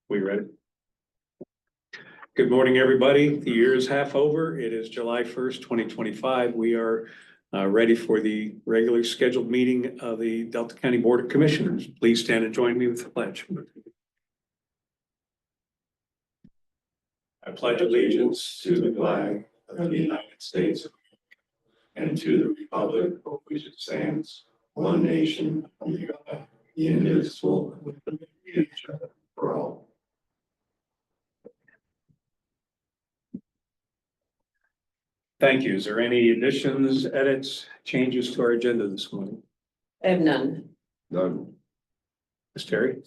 We ready? Good morning, everybody. The year is half over. It is July 1st, 2025. We are ready for the regularly scheduled meeting of the Delta County Board of Commissioners. Please stand and join me with the pledge. I pledge allegiance to the flag of the United States and to the republic for which it stands, one nation, under God, indivisible, with liberty for all. Thank you. Is there any additions, edits, changes to our agenda this morning? I have none. None. Ms. Terry?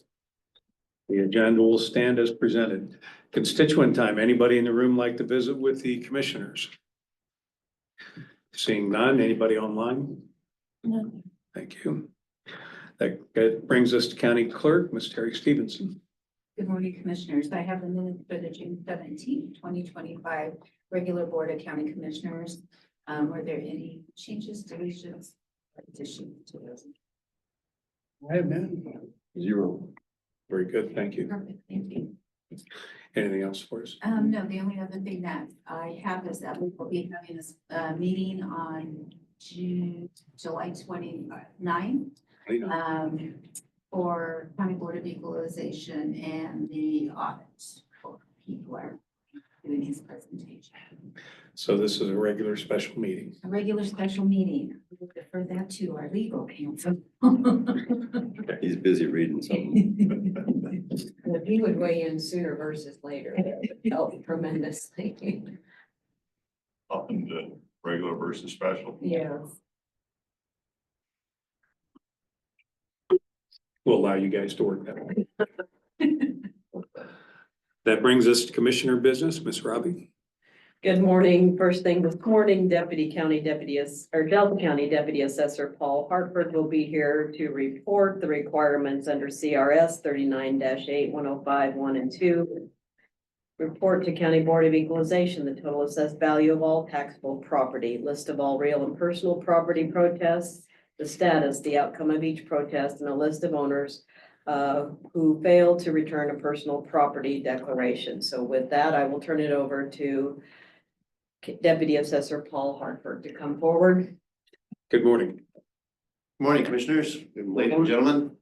The agenda will stand as presented. Constituent time. Anybody in the room like to visit with the commissioners? Seeing none. Anybody online? No. Thank you. That brings us to County Clerk, Ms. Terry Stevenson. Good morning, Commissioners. I have the minutes for the June 17th, 2025 regular Board of County Commissioners. Were there any changes, deletions, or additions to those? I have none. Zero. Very good. Thank you. Perfect, thank you. Anything else for us? No, the only other thing that I have is that we will be having this meeting on July 29th. For County Board of Equalization and the audit for people are doing his presentation. So this is a regular special meeting. A regular special meeting. We'll defer that to our legal counsel. He's busy reading something. If he would weigh in sooner versus later, that would help tremendously. Up into regular versus special. Yes. We'll allow you guys to work that way. That brings us to Commissioner business, Ms. Robbie. Good morning. First thing this morning, Delta County Deputy Assessor Paul Hartford will be here to report the requirements under CRS 39-8, 105, 1 and 2. Report to County Board of Equalization, the total assessed value of all taxable property, list of all real and personal property protests, the status, the outcome of each protest, and a list of owners who failed to return a personal property declaration. So with that, I will turn it over to Deputy Assessor Paul Hartford to come forward. Good morning. Good morning, Commissioners, ladies and gentlemen.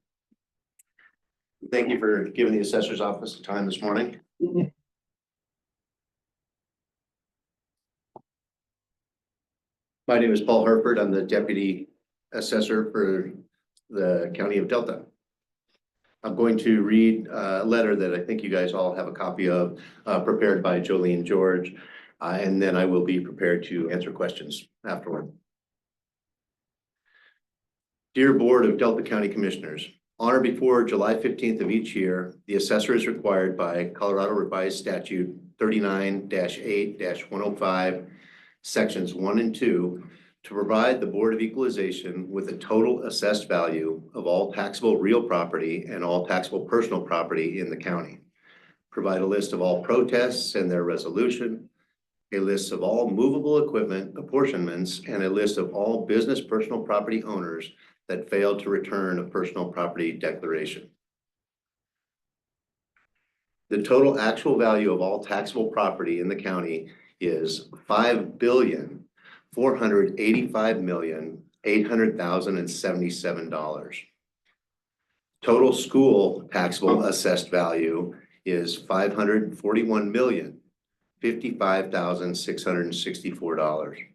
Thank you for giving the Assessor's Office the time this morning. My name is Paul Hartford. I'm the Deputy Assessor for the County of Delta. I'm going to read a letter that I think you guys all have a copy of, prepared by Jolene George, and then I will be prepared to answer questions afterward. Dear Board of Delta County Commissioners, on or before July 15th of each year, the assessor is required by Colorado Revised Statute 39-8-105, Sections 1 and 2, to provide the Board of Equalization with a total assessed value of all taxable real property and all taxable personal property in the county. Provide a list of all protests and their resolution, a list of all movable equipment apportionments, and a list of all business personal property owners that failed to return a personal property declaration. The total actual value of all taxable property in the county is $5,485,800,077. Total school taxable assessed value is $541,055,664.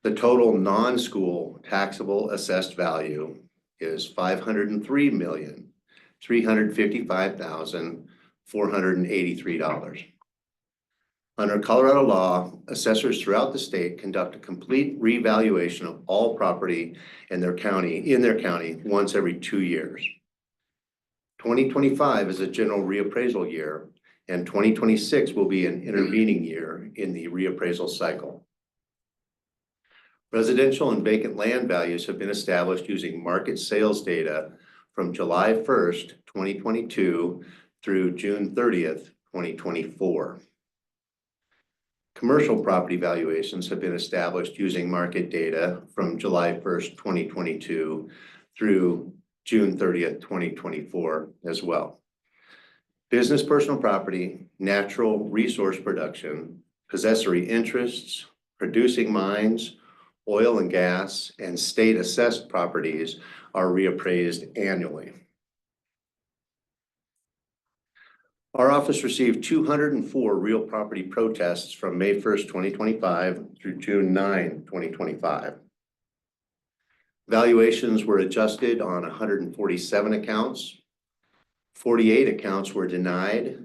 The total non-school taxable assessed value is $503,355,483. Under Colorado law, assessors throughout the state conduct a complete revaluation of all property in their county once every 2 years. 2025 is a general reappraisal year, and 2026 will be an intervening year in the reappraisal cycle. Residential and vacant land values have been established using market sales data from July 1st, 2022 through June 30th, 2024. Commercial property valuations have been established using market data from July 1st, 2022 through June 30th, 2024 as well. Business personal property, natural resource production, possessory interests, producing mines, oil and gas, and state assessed properties are reappraised annually. Our office received 204 real property protests from May 1st, 2025 through June 9, 2025. Valuations were adjusted on 147 accounts, 48 accounts were denied,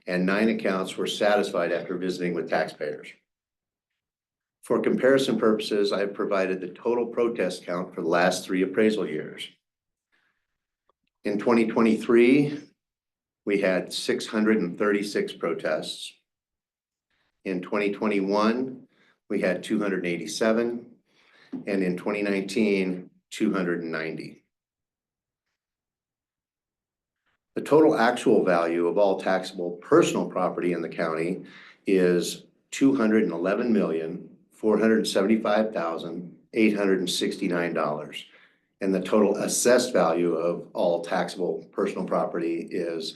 and 9 accounts were satisfied after visiting with taxpayers. For comparison purposes, I have provided the total protest count for the last 3 appraisal years. In 2023, we had 636 protests. In 2021, we had 287, and in 2019, 290. The total actual value of all taxable personal property in the county is $211,475,869. And the total assessed value of all taxable personal property is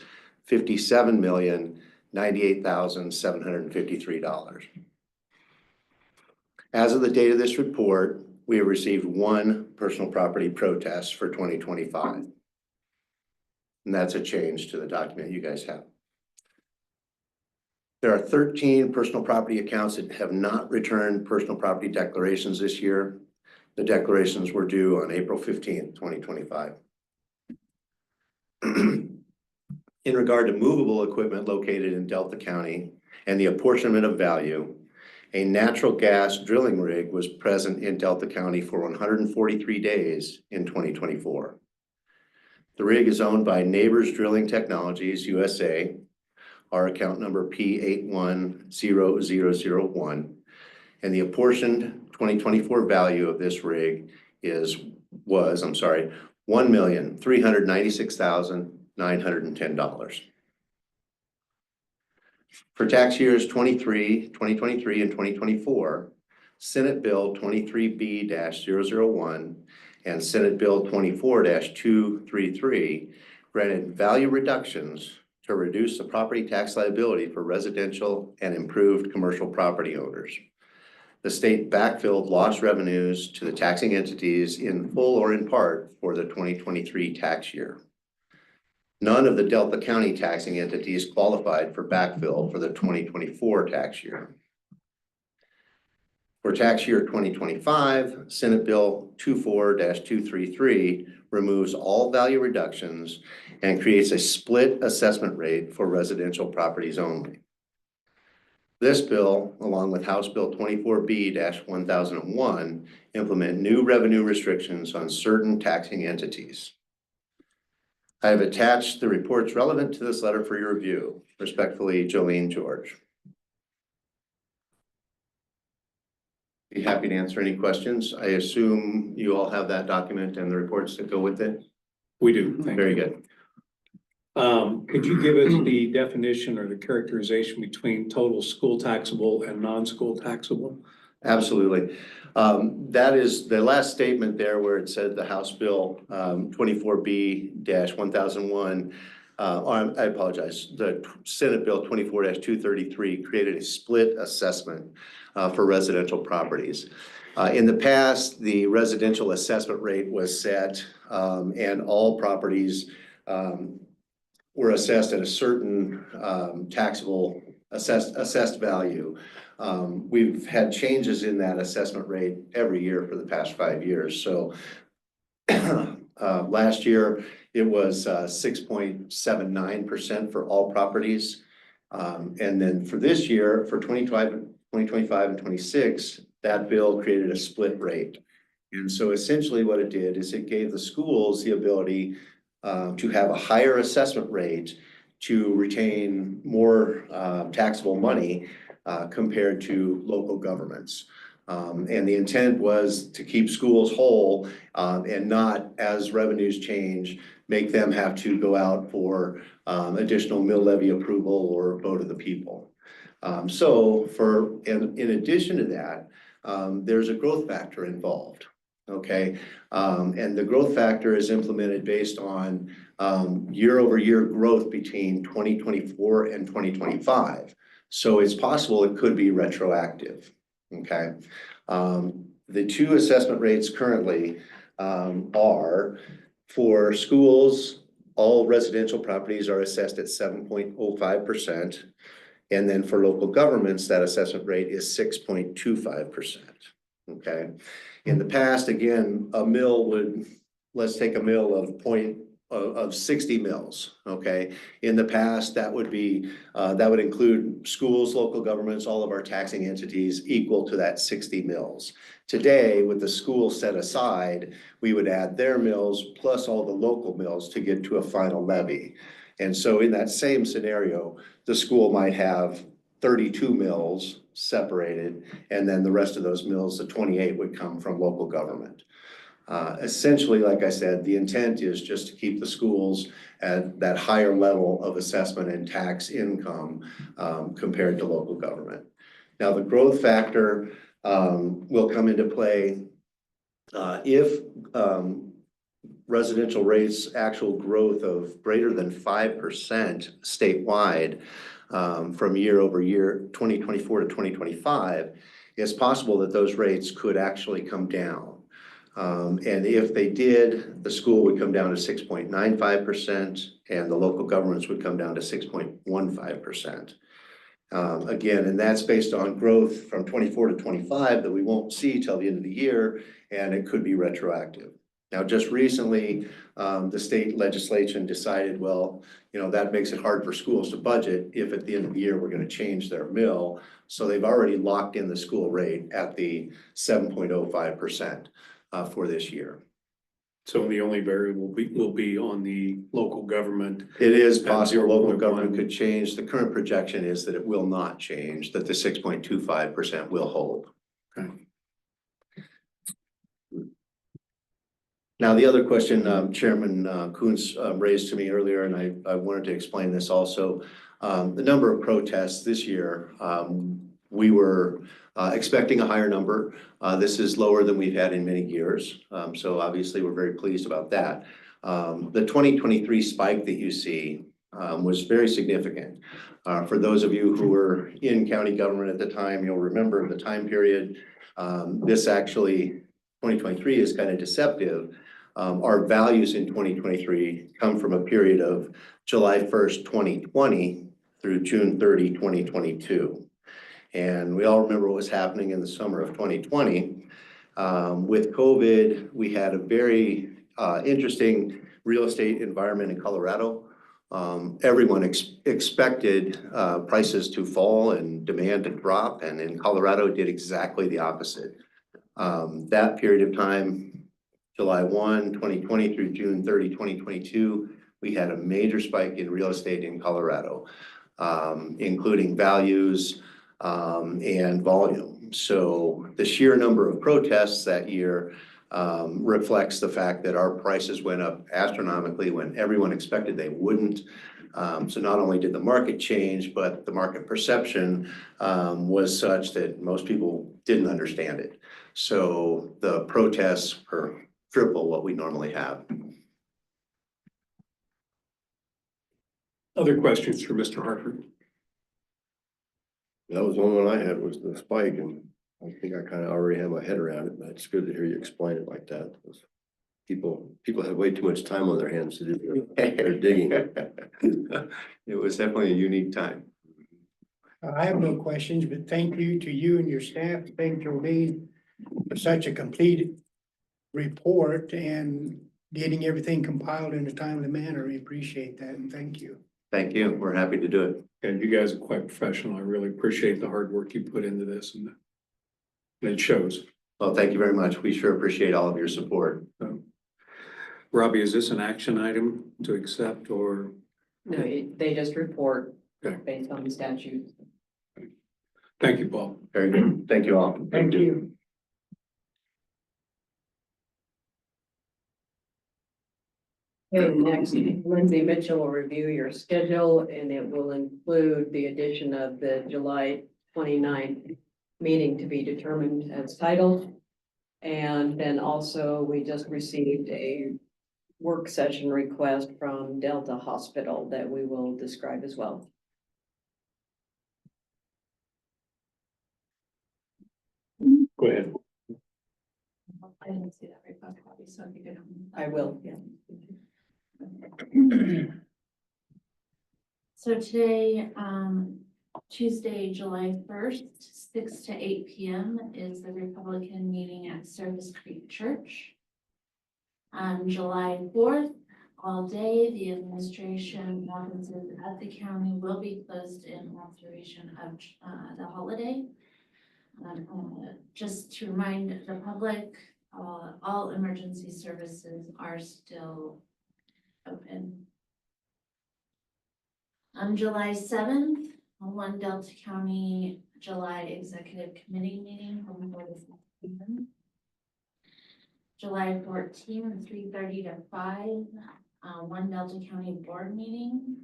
$57,098,753. As of the date of this report, we have received 1 personal property protest for 2025. And that's a change to the document you guys have. There are 13 personal property accounts that have not returned personal property declarations this year. The declarations were due on April 15th, 2025. In regard to movable equipment located in Delta County and the apportionment of value, a natural gas drilling rig was present in Delta County for 143 days in 2024. The rig is owned by Neighbors Drilling Technologies USA, our account number P810001, and the apportioned 2024 value of this rig was $1,396,910. For tax years 2023, and 2024, Senate Bill 23B-001 and Senate Bill 24-233 granted value reductions to reduce the property tax liability for residential and improved commercial property owners. The state backfilled lost revenues to the taxing entities in full or in part for the 2023 tax year. None of the Delta County taxing entities qualified for backfill for the 2024 tax year. For tax year 2025, Senate Bill 24-233 removes all value reductions and creates a split assessment rate for residential properties only. This bill, along with House Bill 24B-1001, implement new revenue restrictions on certain taxing entities. I have attached the reports relevant to this letter for your review. Respectfully, Jolene George. Be happy to answer any questions. I assume you all have that document and the reports that go with it. We do. Thank Very you. good. Could you give us the definition or the characterization between total school taxable and non-school taxable? Absolutely. That is the last statement there where it said the House Bill 24B-1001. I apologize. The Senate Bill 24-233 created a split assessment for residential properties. In the past, the residential assessment rate was set and all properties were assessed at a certain taxable assessed value. We've had changes in that assessment rate every year for the past 5 years. So last year it was 6.79% for all properties. And then for this year, for 2025 and 26, that bill created a split rate. And so essentially what it did is it gave the schools the ability to have a higher assessment rate to retain more taxable money compared to local governments. And the intent was to keep schools whole and not, as revenues change, make them have to go out for additional mill levy approval or vote of the people. So in addition to that, there's a growth factor involved. okay? And the growth factor is implemented based on year-over-year growth between 2024 and 2025. So it's possible it could be retroactive, okay? The two assessment rates currently are for schools, all residential properties are assessed at 7.05%. And then for local governments, that assessment rate is 6.25%, okay? In the past, again, a mill would, let's take a mill of 60 mills, okay? In the past, that would be, that would include schools, local governments, all of our taxing entities equal to that 60 mills. Today, with the school set aside, we would add their mills plus all the local mills to get to a final levy. And so in that same scenario, the school might have 32 mills separated, and then the rest of those mills, the 28, would come from local government. Essentially, like I said, the intent is just to keep the schools at that higher level of assessment and tax income compared to local government. Now, the growth factor will come into play if residential rates actual growth of greater than 5% statewide from year over year, 2024 to 2025, it's possible that those rates could actually come down. And if they did, the school would come down to 6.95% and the local governments would come down to 6.15%. Again, and that's based on growth from 24 to 25 that we won't see till the end of the year, and it could be retroactive. Now, just recently, the state legislation decided, well, you know, that makes it hard for schools to budget if at the end of the year, we're going to change their mill. So they've already locked in the school rate at the 7.05% for this year. So the only variable will be on the local government. It is At possible local government 0.1. could change. The current projection is that it will not change, that the 6.25% will hold. Okay. Now, the other question Chairman Coons raised to me earlier, and I wanted to explain this also, the number of protests this year, we were expecting a higher number. This is lower than we've had in many years. So obviously, we're very pleased about that. The 2023 spike that you see was very significant. For those of you who were in county government at the time, you'll remember the time period. This actually, 2023 is kind of deceptive. Our values in 2023 come from a period of July 1st, 2020 through June 30, 2022. And we all remember what was happening in the summer of 2020. With COVID, we had a very interesting real estate environment in Colorado. Everyone expected prices to fall and demand to drop, and in Colorado, it did exactly the opposite. That period of time, July 1, 2020 through June 30, 2022, we had a major spike in real estate in Colorado, including values and volume. So the sheer number of protests that year reflects the fact that our prices went up astronomically when everyone expected they wouldn't. So not only did the market change, but the market perception was such that most people didn't understand it. So the protests were triple what we normally have. Other questions for Mr. Hartford? That was the only one I had was the spike, and I think I kind of already have my head around it, but it's good to hear you explain it like that. People have way too much time on their hands to do their digging. It was definitely a unique time. I have no questions, but thank you to you and your staff. Thank Jolene for such a complete report and getting everything compiled in a timely manner. We appreciate that and thank you. Thank you. We're happy to do it. And you guys are quite professional. I really appreciate the hard work you put into this, and it shows. Well, thank you very much. We sure appreciate all of your support. Robbie, is this an action item to accept or? No, they just report Okay. based on the statutes. Thank you, Paul. Very good. Thank you all. Thank you. Okay, next, Lindsay Mitchell will review your schedule and it will include the addition of the July 29th meeting to be determined as titled. And then also, we just received a work session request from Delta Hospital that we will describe as well. Go ahead. I didn't see that report copy, so if you could. I will, yeah. So today, Tuesday, July 1st, 6 to 8 p.m. is the Republican meeting at Service Creek Church. On July 4th, all day, the administration offices at the county will be closed in observation of the holiday. Just to remind the public, all emergency services are still open. On July 7th, one Delta County July Executive Committee meeting from 4 to 6 p.m. July 14th, 3:30 to 5, one Delta County Board meeting.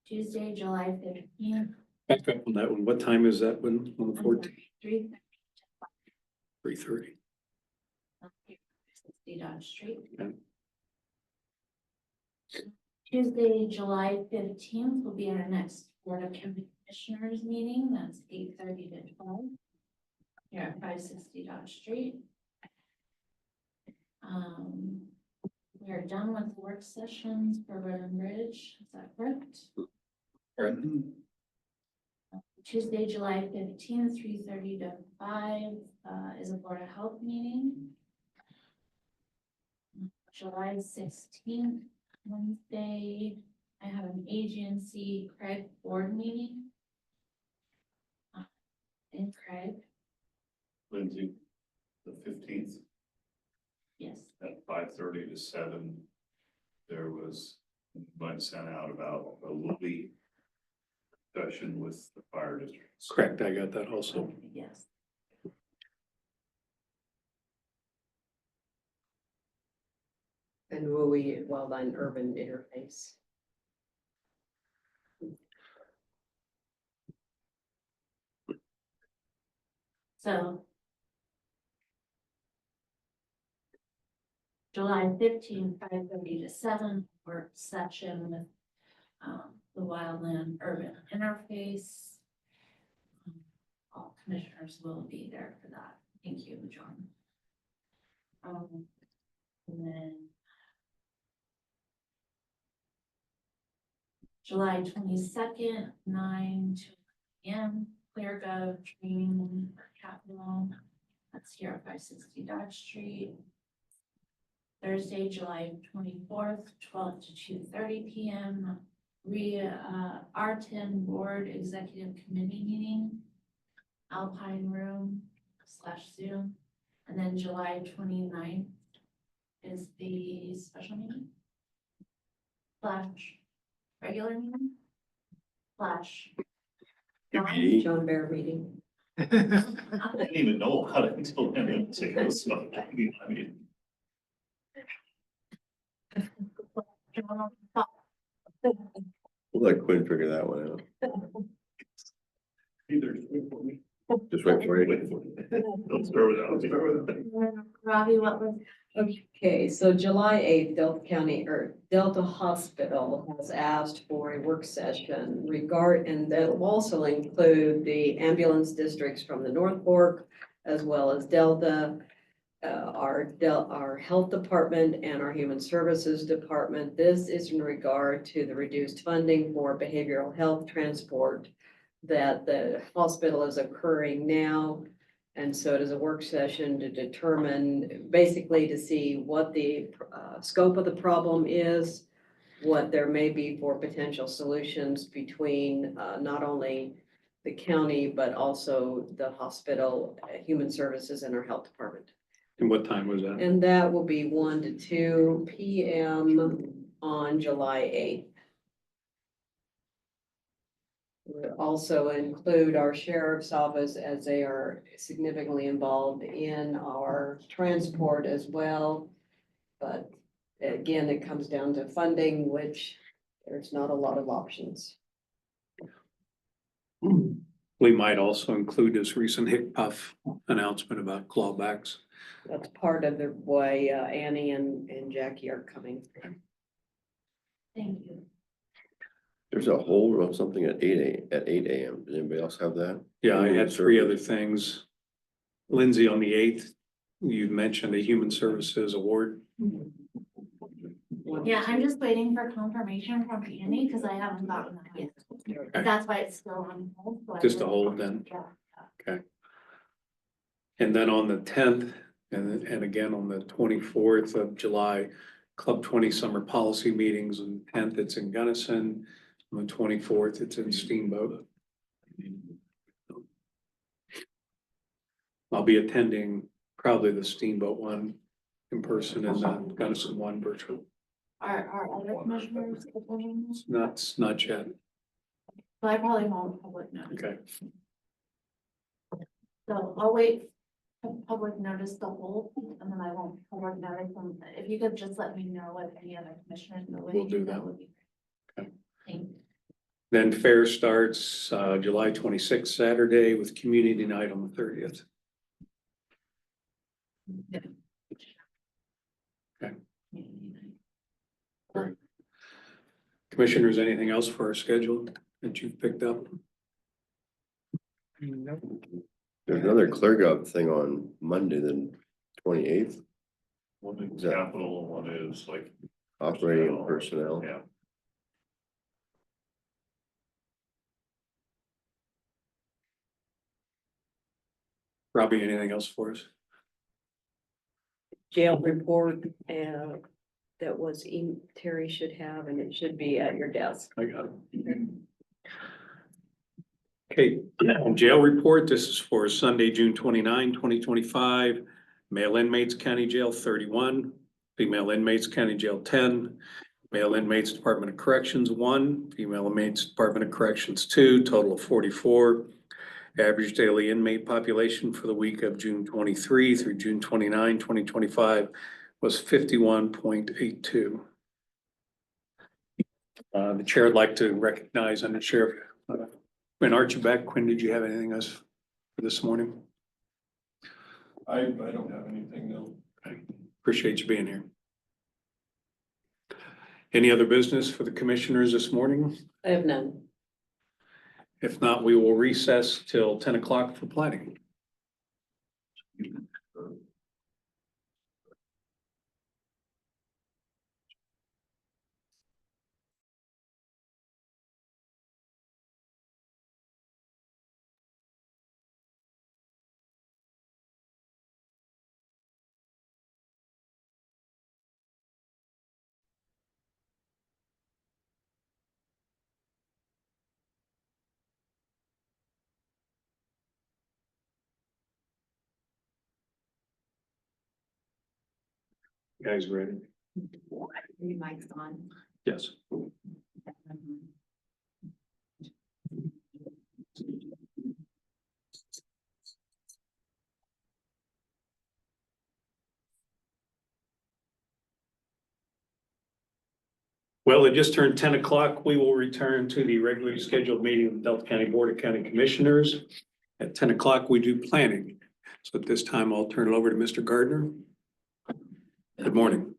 Tuesday, July 15th. Back up on that one. What time is that one on the 14th? 3:30 3:30. 60 Dodge Street. Okay. Tuesday, July 15th will be our next Board of County Commissioners meeting. That's 8:30 to 12. Here at 560 Dodge Street. We are done with the work sessions for Road and Bridge. Is that correct? Right. Tuesday, July 15th, 3:30 to 5, is a Board of Health meeting. July 16th, Wednesday, I have an agency Craig Board meeting. In Craig, Lindsay, the 15th yes. at 5:30 to 7. There was one sent out about a Lilly discussion with the fire districts. Correct, I got that also. Yes. And will we, Wildline Urban Interface? So July 15th, 5:30 to 7, work session with the Wildland Urban Interface. All commissioners will be there for that. Thank you, John. And then July 22nd, 9 to 10 a.m. ClearGov training for Capital. That's here at 560 Dodge Street. Thursday, July 24th, 12 to 2:30 p.m. R10 Board Executive Committee meeting, Alpine Room / Zoom. And then July 29th is the special meeting / regular meeting / John Bear meeting. I didn't even know about it until then. So, I mean, We'll let Quinn figure that one out. either. Wait for me. Just wait for it. Wait for me. Don't start without me. Robbie, what was? Okay, so July 8th, Delta County or Delta Hospital has asked for a work session and that will also include the ambulance districts from the North Fork as well as Delta, our health department and our human services department. This is in regard to the reduced funding for behavioral health transport that the hospital is occurring now. And so it is a work session to determine, basically to see what the scope of the problem is, what there may be for potential solutions between not only the county, but also the hospital, human services and our health department. And what time was that? And that will be 1 to 2 p.m. on July 8th. We'll also include our sheriff's office as they are significantly involved in our transport as well. But again, it comes down to funding, which there's not a lot of options. We might also include this recent HICPUF announcement about clawbacks. That's part of the why Annie and Jackie are coming. Thank you. There's a hold on something at eight AM. Does anybody else have that? Yeah, I had three Service. other things. Lindsay, on the 8th, you mentioned a Human Services Award. Yeah, I'm just waiting for confirmation from Annie because I haven't gotten that yet. That's why it's still on hold. so I Just a will- hold then? Yeah. And then on the 10th, and again on the 24th of July, Club 20 Summer Policy Meetings, and 10th, it's in Gunnison. On the 24th, it's in Steamboat. I'll be attending probably the Steamboat one in person and the Gunnison one virtual. Are other commissioners attending this? Not yet. So I probably won't public notice. Okay. So I'll wait for public notice to hold and then I won't public notice them. If you could just let me know what any other commissioners know. We'll do that. would be great. Okay. Thank you. Then fair starts July 26th, Saturday, with community night on the 30th. Okay. Great. Commissioners, anything else for our schedule that you've picked up? There's another ClearGov thing on Monday, the 28th, One is Is that- capital, one is like. operating and personnel. Yeah. Robbie, anything else for us? Jail report, that was, Terry should have, and it should be at your desk. I got it. Okay, jail report. This is for Sunday, June 29, 2025. Male inmates, County Jail 31, female inmates, County Jail 10, male inmates, Department of Corrections 1, female inmates, Department of Corrections 2, total of 44. Average daily inmate population for the week of June 23 through June 29, 2025 was 51.82. The chair would like to recognize Under Sheriff Quinn Archibald. Quinn, did you have anything else for this morning? I don't have anything, no. Okay. Appreciate you being here. Any other business for the commissioners this morning? I have none. If not, we will recess till 10 o'clock for planning. You guys ready? Your mic's on. Yes. Well, it just turned 10 o'clock. We will return to the regularly scheduled meeting of the Delta County Board of County Commissioners. At 10 o'clock, we do planning. So at this time, I'll turn it over to Mr. Gardner. Good morning.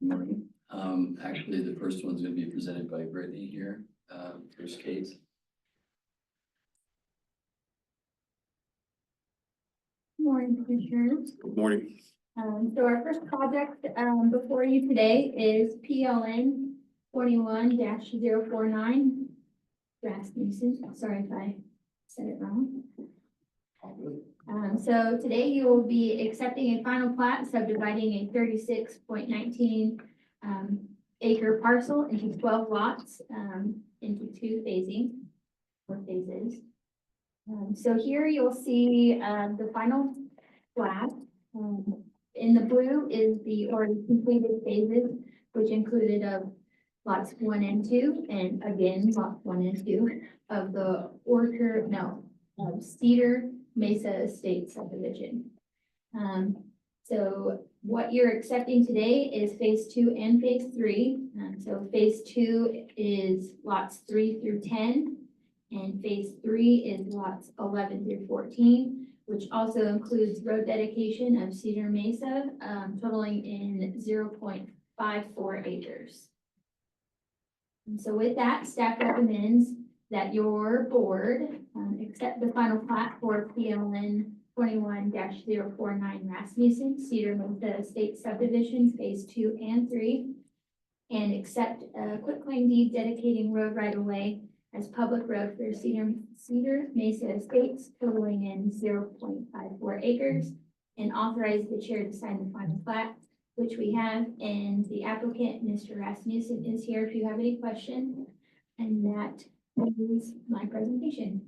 Morning. Actually, the first one's gonna be presented by Brittany here, first case. Morning, Commissioners. Good morning. So our first project, before you today is PLN 21-049. Rasmussen, sorry if I said it wrong. So today you will be accepting a final plat subdividing a 36.19 acre parcel into 12 lots, into two phases. So here you'll see, the final plat. In the blue is the already completed phases, which included of lots 1 and 2, and again, lots 1 and 2 of the Cedar Mesa Estate subdivision. So what you're accepting today is phase 2 and phase 3. So phase 2 is lots 3 through 10, and phase 3 is lots 11 through 14, which also includes road dedication of Cedar Mesa, totaling in 0.54 acres. And so with that, staff recommends that your board accept the final plat for PLN 21-049 Rasmussen Cedar Mesa Estate Subdivision Phase 2 and 3, and accept a quitclaim deed dedicating road right-of-way as public road for Cedar Mesa Estates totaling in 0.54 acres, and authorize the chair to sign the final plat, which we have, and the applicant, Mr. Rasmussen, is here if you have any questions. And that is my presentation.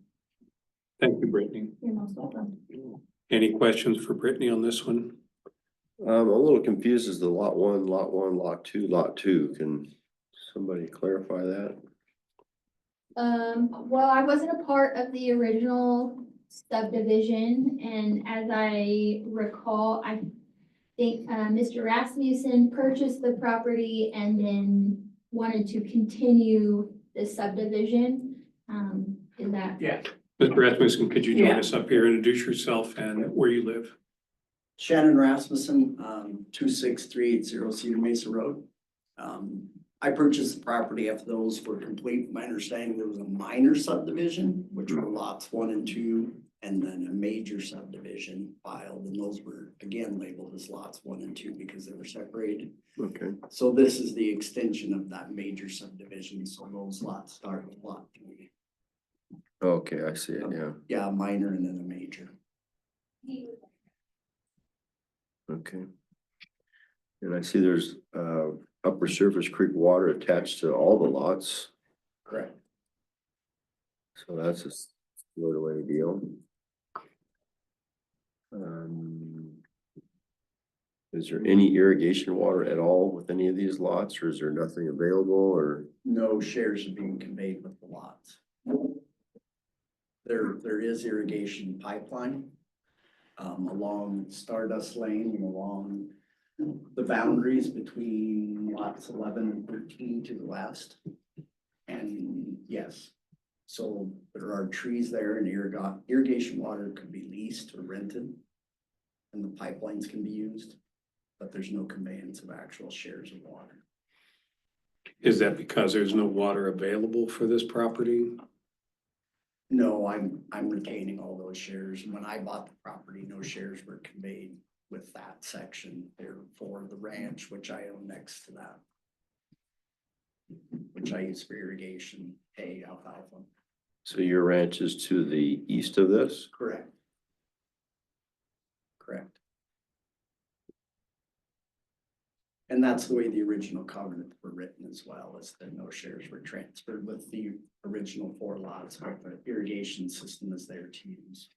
Thank you, Brittany. You're most welcome. Any questions for Brittany on this one? I'm a little confused as to lot one, lot two. Can somebody clarify that? Well, I wasn't a part of the original subdivision, and as I recall, I think, Mr. Rasmussen purchased the property and then wanted to continue the subdivision. Is that? Yeah, Mr. Rasmussen, could you join Yeah. us up here, introduce yourself and where you live? Shannon Rasmussen, 26380 Cedar Mesa Road. I purchased the property after those were complete. My understanding, there was a minor subdivision, which were lots 1 and 2, and then a major subdivision filed, and those were again labeled as lots 1 and 2 because they were separated. Okay, So this is the extension of that major subdivision, so those lots start with lot 3. okay, I see it, yeah, Yeah, a minor and then a major. okay. And I see there's upper surface creek water attached to all the lots, Correct. so that's a split away deal. Is there any irrigation water at all with any of these lots, or is there nothing available, or? No shares are being conveyed with the lots. There is irrigation pipeline along Stardust Lane and along the boundaries between lots 11 and 13 to the west. And yes, so there are trees there, and irrigation water could be leased or rented, and the pipelines can be used, but there's no conveyance of actual shares of water. Is that because there's no water available for this property? No, I'm retaining all those shares. And when I bought the property, no shares were conveyed with that section there for the ranch, which I own next to that, which I use for irrigation, hay, alfalfa. So your ranch is to the east of this? Correct. Correct. And that's the way the original covenants were written as well, is that no shares were transferred with the original 4 lots, but the irrigation system is there to use.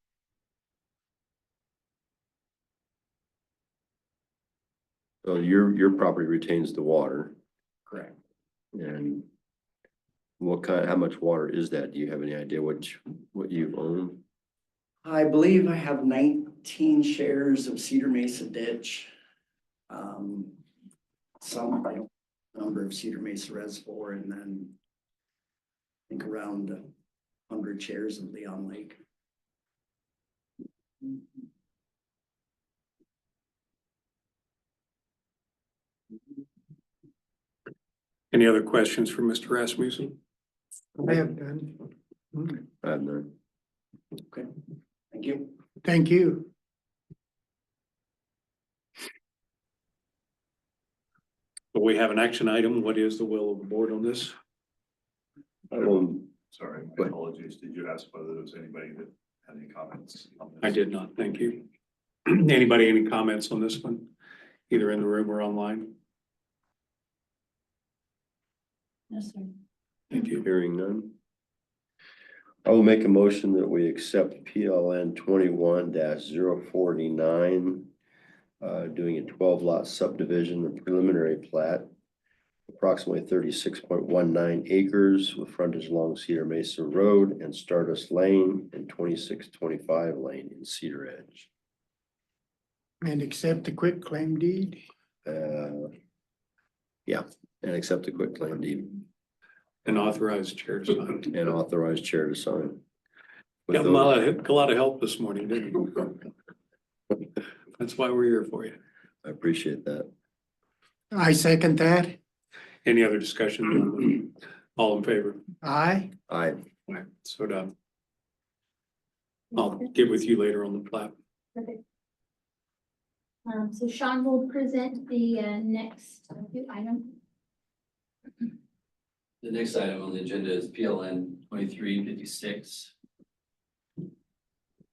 So your property retains the water, Correct. and how much water is that? Do you have any idea what you own? I believe I have 19 shares of Cedar Mesa Ditch. Some, I don't number of Cedar Mesa Reservoir, and then I think around 100 shares of Leon Lake. Any other questions for Mr. Rasmussen? I have done. I have none. Okay, thank you. Thank you. But we have an action item. What is the will of the board on this? Sorry, Go my ahead. apologies. Did you ask whether there was anybody that had any comments on this? I did not, thank you. Anybody, any comments on this one? Either in the room or online? No, sir. Thank you. Hearing none. I will make a motion that we accept PLN 21-049, doing a 12 lot subdivision, a preliminary plat, approximately 36.19 acres with frontage along Cedar Mesa Road and Stardust Lane and 2625 Lane in Cedar Edge. And accept the quick claim deed. Yeah, and accept the quitclaim deed And authorized chair to sign. and authorize chair to sign. With Got a those, lot of help this morning, didn't you? That's why we're here for you. I appreciate that. I second that. Any other discussion? All in favor? Aye. Aye. Right, so done. I'll get with you later on the plat. Perfect. So Sean will present the next item. The next item on the agenda is PLN 2356.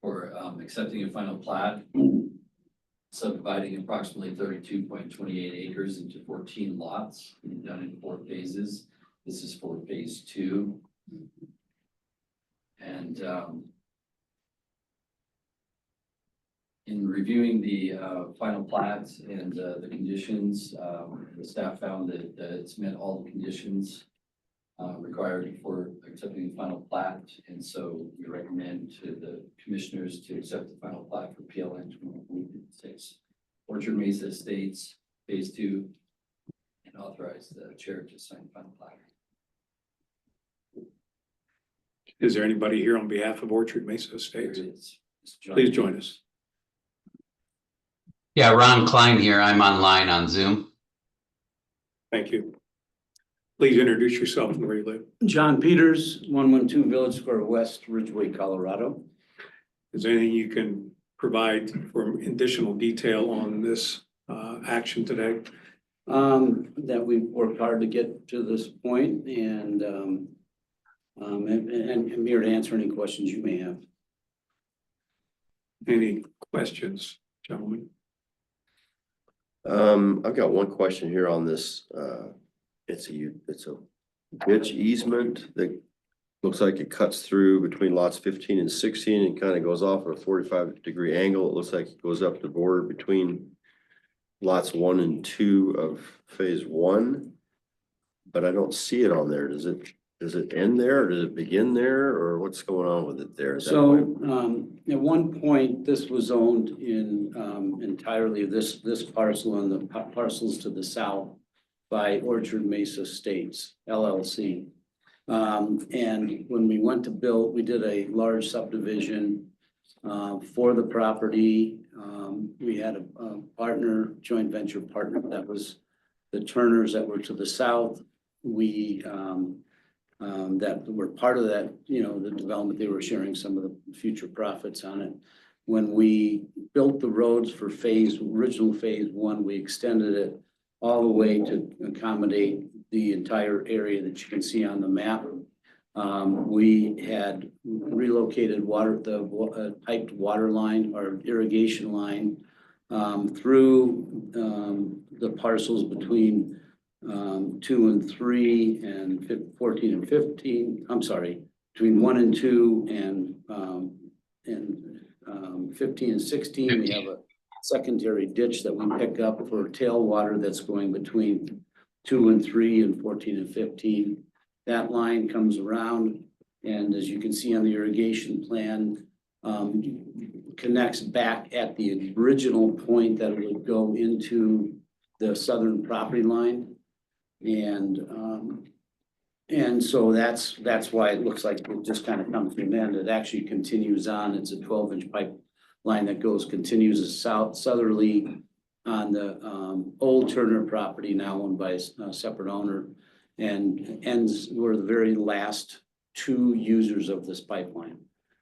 For accepting a final plat, subdividing approximately 32.28 acres into 14 lots, being done in 4 phases. This is for phase 2. And in reviewing the final plats and the conditions, the staff found that it's met all the conditions required for accepting the final plat, and so we recommend to the commissioners to accept the final plat for PLN 2356 Orchard Mesa Estates Phase 2, and authorize the chair to sign the final plat. Is there anybody here on behalf of Orchard Mesa There Estates? it is. Mr. John. Please join us. Yeah, Ron Klein here. I'm online on Zoom. Thank you. Please introduce yourself and where you live. John Peters, 112 Village Square West, Ridgeway, Colorado. Is there anything you can provide for additional detail on this action today? That we've worked hard to get to this point, and I'm here to answer any questions you may have. Any questions, gentlemen? I've got one question here on this, it's a ditch easement that looks like it cuts through between lots 15 and 16 and kind of goes off at a 45-degree angle. It looks like it goes up the border between lots 1 and 2 of phase 1. But I don't see it on there. Does it end there, or does it begin there, or what's going on with it there? Is that So, way- at one point, this was owned in, entirely this parcel and the parcels to the south by Orchard Mesa Estates LLC. And when we went to build, we did a large subdivision, for the property. We had a partner, joint venture partner, that was the Turners that were to the south. We, that were part of that, the development, they were sharing some of the future profits on it. When we built the roads for original phase 1, we extended it all the way to accommodate the entire area that you can see on the map. We had relocated the piped water line or irrigation line through the parcels between 2 and 3 and 14 and 15. I'm sorry, between 1 and 2 and 15 and 16. We have a secondary ditch that we pick up for tailwater that's going between 2 and 3 and 14 and 15. That line comes around, and as you can see on the irrigation plan, connects back at the original point that it would go into the southern property line. And so that's why it looks like it just kind of comes to an end. It actually continues on. It's a 12-inch pipe line that continues southerly on the old Turner property, now owned by a separate owner, and ends where the very last 2 users of this pipeline.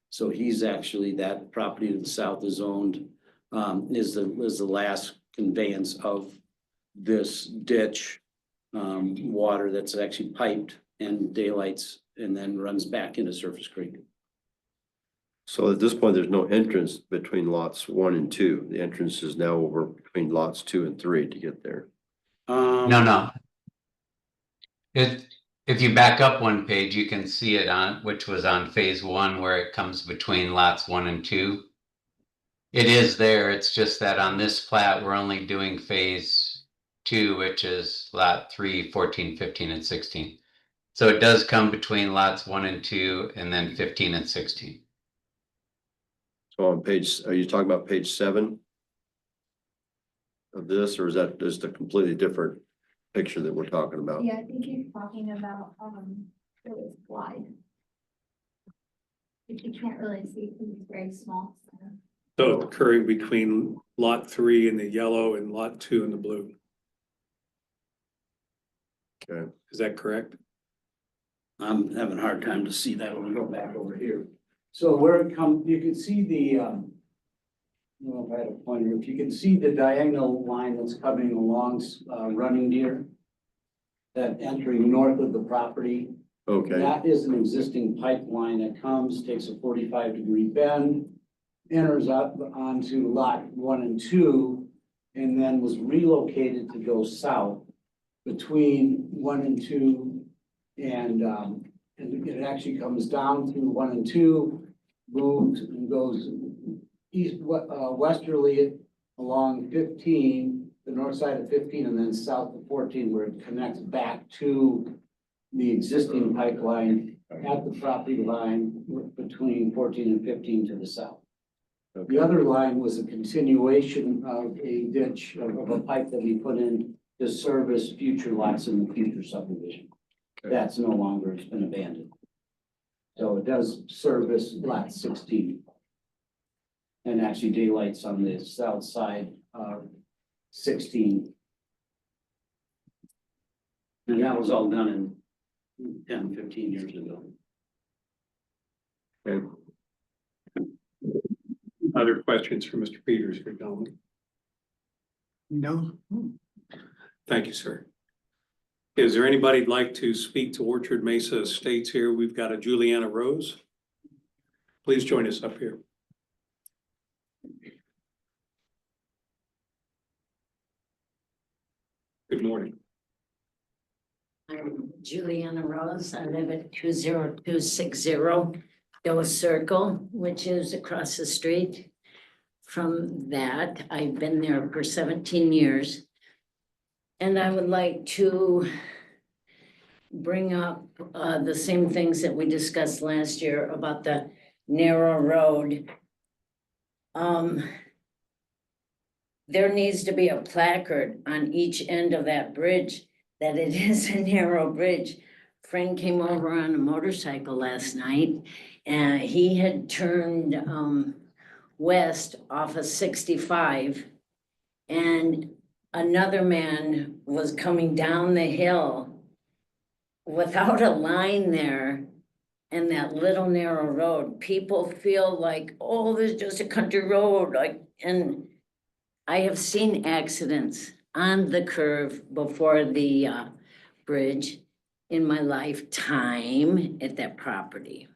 So he's actually, that property to the south is owned, is the last conveyance of this ditch water that's actually piped and daylights and then runs back into Surface Creek. So at this point, there's no entrance between lots 1 and 2. The entrance is now over between lots 2 and 3 to get there. No. If you back up one page, you can see it on, which was on phase 1, where it comes between lots 1 and 2. It is there. It's just that on this plat, we're only doing phase 2, which is lot 3, 14, 15, and 16. So it does come between lots 1 and 2, and then 15 and 16. So on page, are you talking about page 7 of this, or is that just a completely different picture that we're talking about? Yeah, I think he's talking about the slide. But you can't really see because it's very small. So occurring between lot 3 in the yellow and lot 2 in the blue. Okay. Is that correct? I'm having a hard time to see that when we go back over here. So where it comes, you can see the, I don't know if I had a pointer, if you can see the diagonal line that's coming along, Running Deer. That entering north of the property. Okay, That is an existing pipeline that comes, takes a 45-degree bend, enters up onto lot 1 and 2, and then was relocated to go south between 1 and 2, and it actually comes down through 1 and 2, moves and goes westerly along 15, the north side of 15, and then south of 14, where it connects back to the existing pipeline at the property line between 14 and 15 to the south. okay, The other line was a continuation of a ditch of a pipe that we put in to service future lots in the future subdivision. Okay. That's no longer, it's been abandoned. So it does service lot 16. And actually daylights on the south side of 16. And that was all done in 10, 15 years ago. Okay. Other questions for Mr. Peters here, gentlemen? No, Thank you, sir. Is there anybody who'd like to speak to Orchard Mesa Estates here? We've got a Juliana Rose. Please join us up here. Good morning. I'm Juliana Rose. I live at 20260 Dulles Circle, which is across the street from that. I've been there for 17 years. And I would like to bring up the same things that we discussed last year about the narrow road. There needs to be a placard on each end of that bridge that it is a narrow bridge. Friend came over on a motorcycle last night and he had turned west off of 65 and another man was coming down the hill without a line there and that little narrow road. People feel like, oh, there's just a country road, like, and I have seen accidents on the curve before the bridge in my lifetime at that property.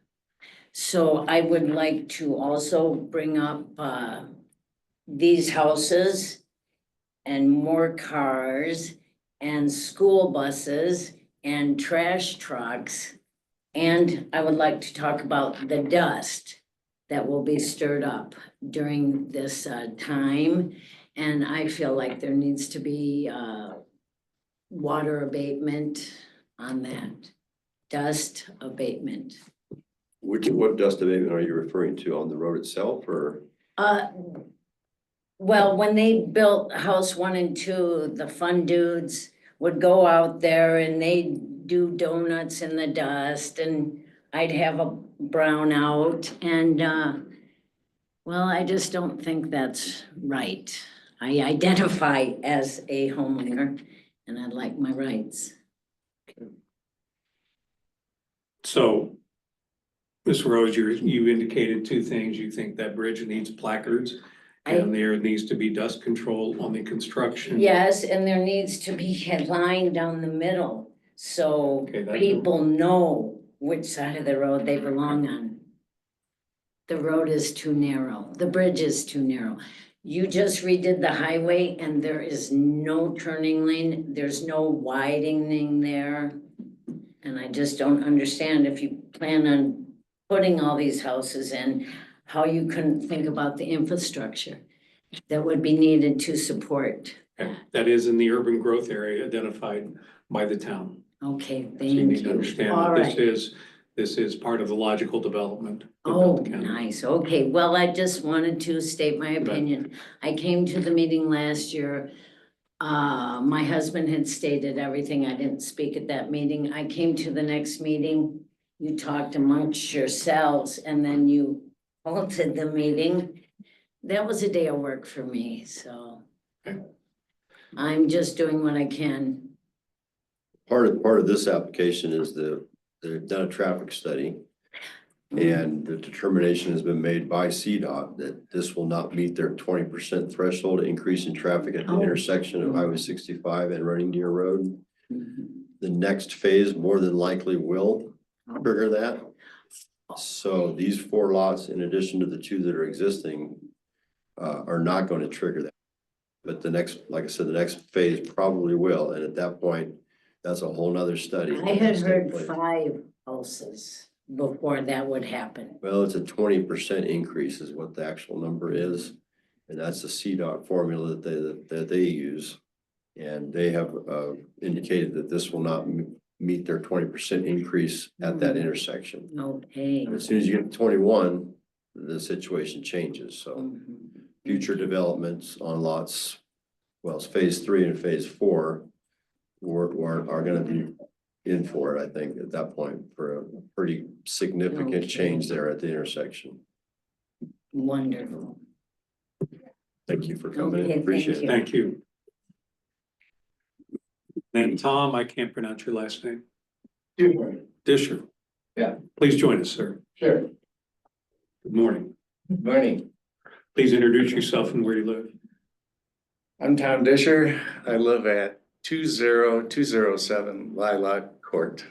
So I would like to also bring up these houses and more cars and school buses and trash trucks. And I would like to talk about the dust that will be stirred up during this time. And I feel like there needs to be water abatement on that, dust abatement. what dust abatement are you referring to, on the road itself or? Well, when they built house 1 and 2, the fun dudes would go out there and they'd do donuts in the dust and I'd have a brownout and well, I just don't think that's right. I identify as a homeowner and I'd like my rights. So, Ms. Rose, you indicated 2 things. You think that bridge needs placards and there needs to be dust control on the construction. Yes, and there needs to be a line down the middle, so Okay, that's- people know which side of the road they belong on. The road is too narrow, the bridge is too narrow. You just redid the highway and there is no turning lane, there's no widening there. And I just don't understand if you plan on putting all these houses in, how you couldn't think about the infrastructure that would be needed to support. That is in the urban growth area identified by the town. Okay, So you thank need to you. understand All that right. this is part of the logical development. of Oh, Delta County. nice. Okay, well, I just wanted to state my opinion. I came to the meeting last year. My husband had stated everything. I didn't speak at that meeting. I came to the next meeting. you talked amongst yourselves and then you halted the meeting. That was a day of work for me, so. Okay. I'm just doing what I can. Part of this application is they've done a traffic study. And the determination has been made by CDOT that this will not meet their 20% threshold increase in traffic at the intersection of Highway 65 and Running Deer Road. The next phase more than likely will trigger that. So these 4 lots, in addition to the 2 that are existing, are not going to trigger that. But the next, like I said, the next phase probably will. And at that point, that's a whole nother study. I had heard 5 houses before that would happen. Well, it's a 20% increase is what the actual number is. And that's the CDOT formula that they use. And they have indicated that this will not meet their 20% increase at that intersection. Okay. And as soon as you get to 21, the situation changes. So future developments on lots, well, it's phase 3 and phase 4 are gonna be in for it, I think, at that point, for a pretty significant change there at the intersection. Wonderful. Thank you for coming in, Okay, appreciate it. Thank you. And Tom, I can't pronounce your last name. Disher. Yeah. Please join us, sir. Sure. Good morning. Good morning. Please introduce yourself and where you live. I'm Tom Disher. I live at 20207 Lilac Court.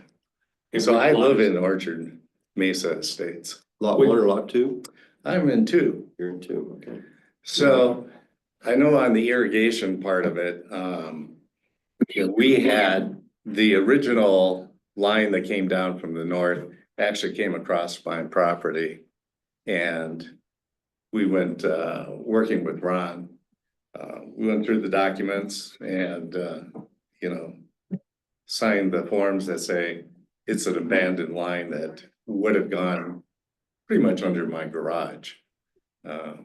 So I live in Orchard Mesa Estates. Lot 1 or lot 2? I'm in 2. You're in 2, okay. So I know on the irrigation part of it, we had the original line that came down from the north actually came across my property. And we went, working with Ron, we went through the documents and, signed the forms that say it's an abandoned line that would have gone pretty much under my garage. And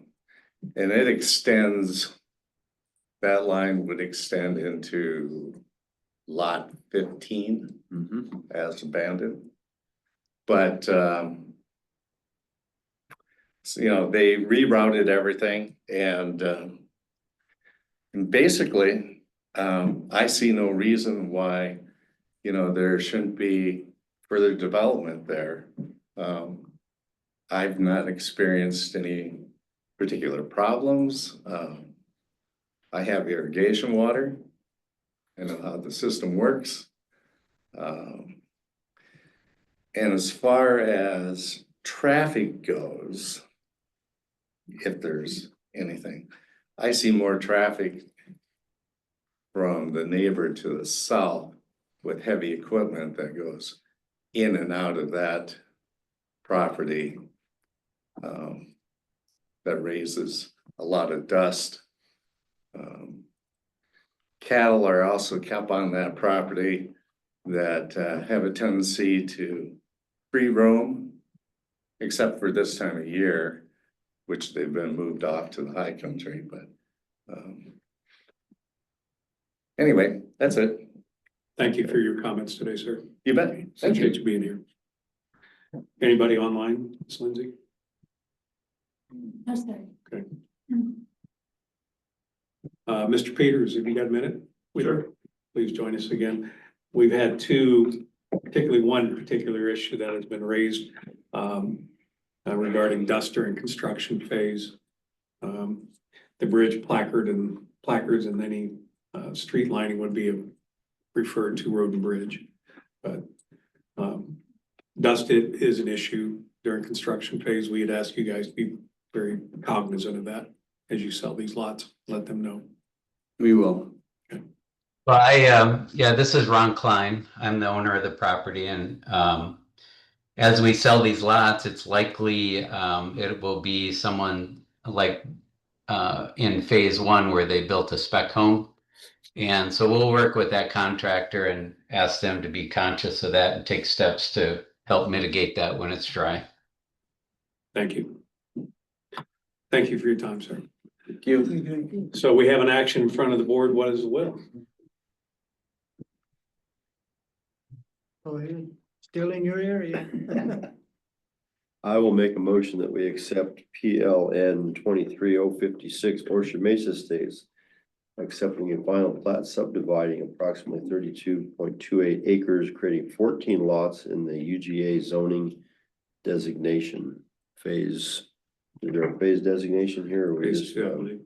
it extends, that line would extend into lot 15 as abandoned. But, so, they rerouted everything and basically, I see no reason why, there shouldn't be further development there. I've not experienced any particular problems. I have irrigation water. I know how the system works. And as far as traffic goes, if there's anything, I see more traffic from the neighbor to the south with heavy equipment that goes in and out of that property. That raises a lot of dust. Cattle are also kept on that property that have a tendency to free roam, except for this time of year, which they've been moved off to the high country, but anyway, that's it. Thank you for your comments today, sir. You bet. Thank Appreciate you. you being here. Anybody online, Ms. Lindsay? No, sir. Okay. Mr. Peters, have you got a minute? Sure. Please join us again. We've had particularly one particular issue that has been raised regarding dust during construction phase. The bridge placards and any street lining would be referred to road and bridge. But dust is an issue during construction phase. We had asked you guys to be very cognizant of that as you sell these lots. Let them know. We will. Well, this is Ron Klein. I'm the owner of the property, and as we sell these lots, it's likely it will be someone like in phase 1 where they built a spec home. And so we'll work with that contractor and ask them to be conscious of that and take steps to help mitigate that when it's dry. Thank you. Thank you for your time, sir. Thank you. So we have an action in front of the board. What is the will? Go ahead. Still in your area. I will make a motion that we accept PLN 23056 Orchard Mesa Estates, accepting a final plat subdividing approximately 32.28 acres, creating 14 lots in the UGA zoning designation phase. Is there a phase designation here? Or we Phase just, two, I believe.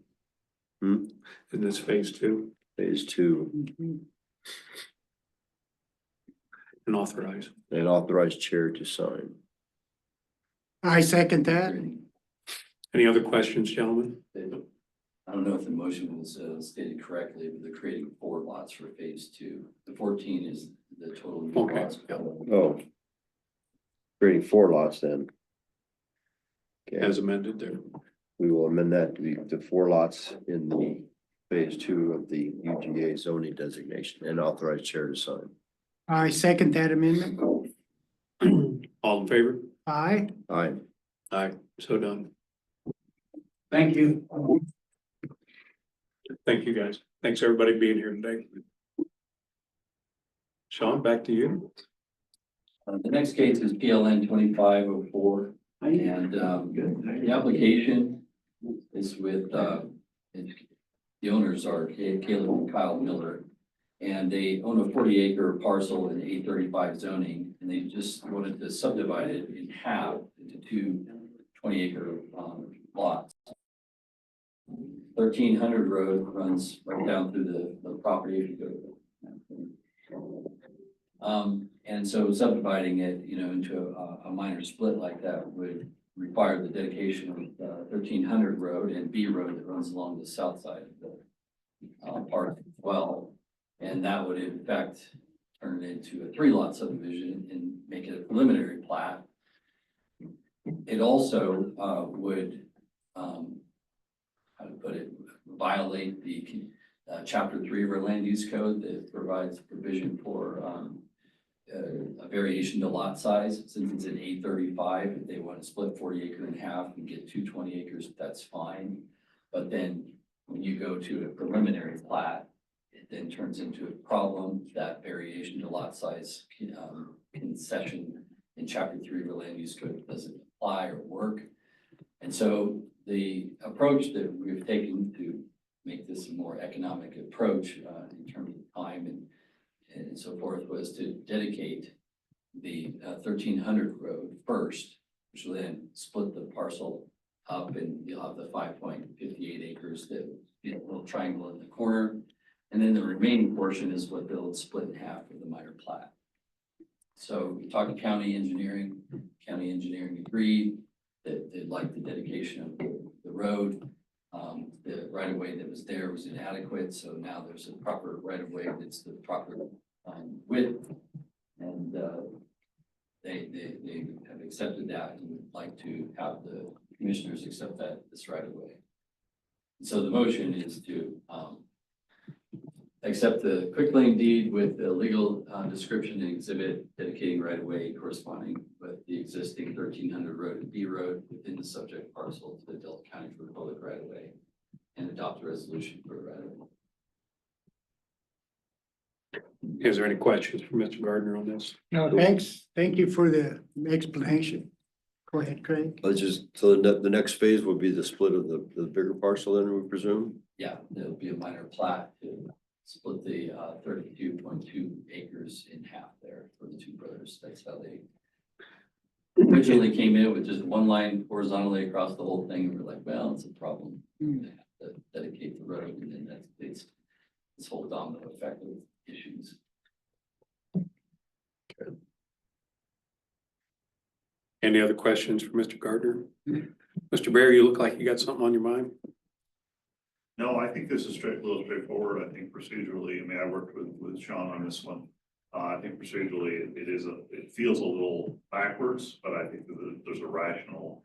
hmm? In this phase two Phase two, and authorize. and authorize chair to sign. I second that. Any other questions, gentlemen? I don't know if the motion was stated correctly, but they're creating 4 lots for phase 2. The 14 is the total. New Okay, lots. yeah. Oh. Creating 4 lots then. Okay, As amended there. we will amend that to be the 4 lots in the phase 2 of the UGA zoning designation and authorize chair to sign. I second that amendment. All in favor? Aye. Aye. Aye, so done. Thank you. Thank you, guys. Thanks, everybody being here today. Sean, back to you. The next case is PLN 2504, and the application is with, the owners are Caleb and Kyle Miller. And they own a 40-acre parcel in A35 zoning, and they just wanted to subdivide it in half into 2 20-acre lots. 1300 Road runs right down through the property if you go. And so subdividing it, into a minor split like that would require the dedication of 1300 Road and B Road that runs along the south side of the park as well. And that would in fact turn it into a 3-lot subdivision and make it a preliminary plat. It also would, how to put it, violate the chapter 3 of our land use code that provides provision for a variation to lot size. Since it's an A35, if they want to split 40 acre in half and get 2 20 acres, that's fine. But then when you go to a preliminary plat, it then turns into a problem. That variation to lot size concession in chapter 3 of the land use code doesn't apply or work. And so the approach that we've taken to make this a more economic approach in terms of time and so forth was to dedicate the 1300 road first, which will then split the parcel up, and you'll have the 5.58 acres that be a little triangle in the corner. And then the remaining portion is what they'll split in half with the minor plat. So we talked to county engineering agreed that they'd like the dedication of the road. The right of way that was there was inadequate, so now there's a proper right of way that's the proper width. And they have accepted that and would like to have the commissioners accept this right of way. So the motion is to accept the quitclaim deed with the legal description and exhibit dedicating right of way corresponding with the existing 1300 road and B road within the subject parcel to the Delta County for the public right of way, and adopt a resolution for the right of way. Is there any questions for Mr. Gardner on this? No, thanks. Thank you for the explanation. Go ahead, Craig. So the next phase will be the split of the bigger parcel then, we presume? Yeah, there'll be a minor plat to split the 32.2 acres in half there for the two brothers. That's how they originally came in, with just one line horizontally across the whole thing. And we're like, well, it's a problem. They have to dedicate the road, and then that creates this whole domino effect of issues. Any other questions for Mr. Gardner? Mr. Bear, you look like you got something on your mind. No, I think this is a little straightforward. I think procedurally, I mean, I worked with Sean on this one. I think procedurally, it feels a little backwards, but I think that there's a rational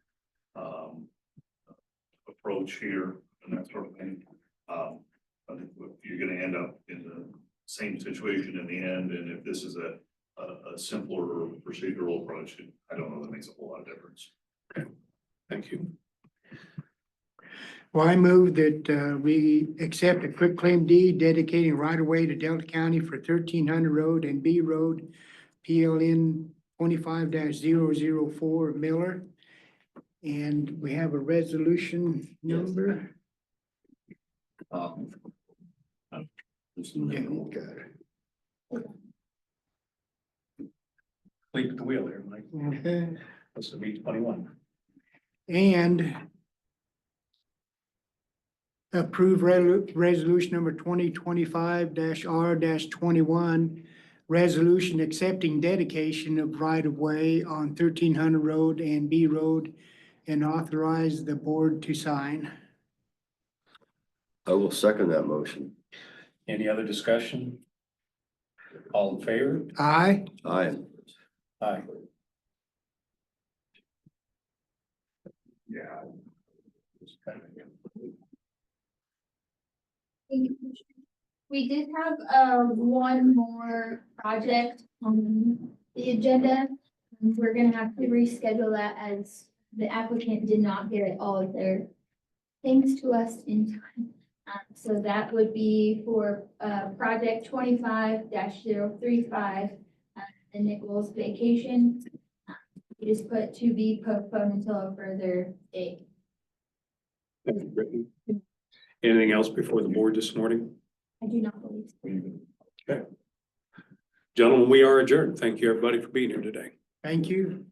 approach here and that sort of thing. I think you're gonna end up in the same situation in the end, and if this is a simpler procedural approach, I don't know that makes a whole lot of difference. Okay, thank you. Well, I move that we accept a quitclaim deed dedicating right of way to Delta County for 1300 Road and B Road, PLN 25-004 Miller. And we have a resolution number. Yeah, okay. Leave the wheel there, Mike. Okay. This will be 21. And approve resolution number 2025-R-21, resolution accepting dedication of right-of-way on 1300 Road and B Road, and authorize the board to sign. I will second that motion. Any other discussion? All in favor? Aye. Aye. Aye. Yeah. We did have, one more project on the agenda. We're gonna have to reschedule that as the applicant did not get all of their things to us in time. So that would be for, project 25-035, the Nichols vacation. We just put to be postponed until a further date. Anything else before the board this morning? I do not believe so. Okay. Gentlemen, we are adjourned. Thank you, everybody, for being here today. Thank you.